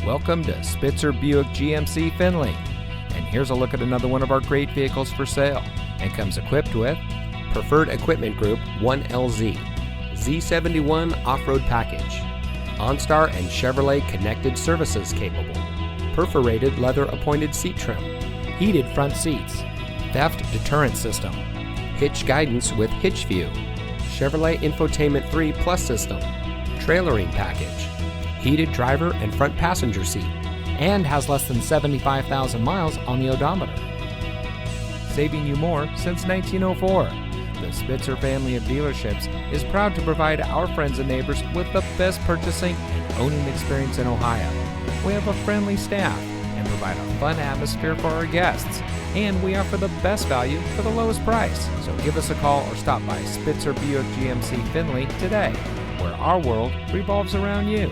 Welcome to Spitzer Buick GMC Findlay. And here's a look at another one of our great vehicles for sale, and comes equipped with Preferred Equipment Group 1LZ, Z71 Off-Road Package, OnStar and Chevrolet Connected Services capable, perforated leather appointed seat trim, heated front seats, theft deterrent system, hitch guidance with hitch view, Chevrolet Infotainment 3 Plus system, trailering package, heated driver and front passenger seat, and has less than 75,000 miles on the odometer. Saving you more since 1904. The Spitzer family of dealerships is proud to provide our friends and neighbors with the best purchasing and owning experience in Ohio. We have a friendly staff and provide a fun atmosphere for our guests, and we offer the best value for the lowest price. So give us a call or stop by Spitzer Buick GMC Findlay today, where our world revolves around you.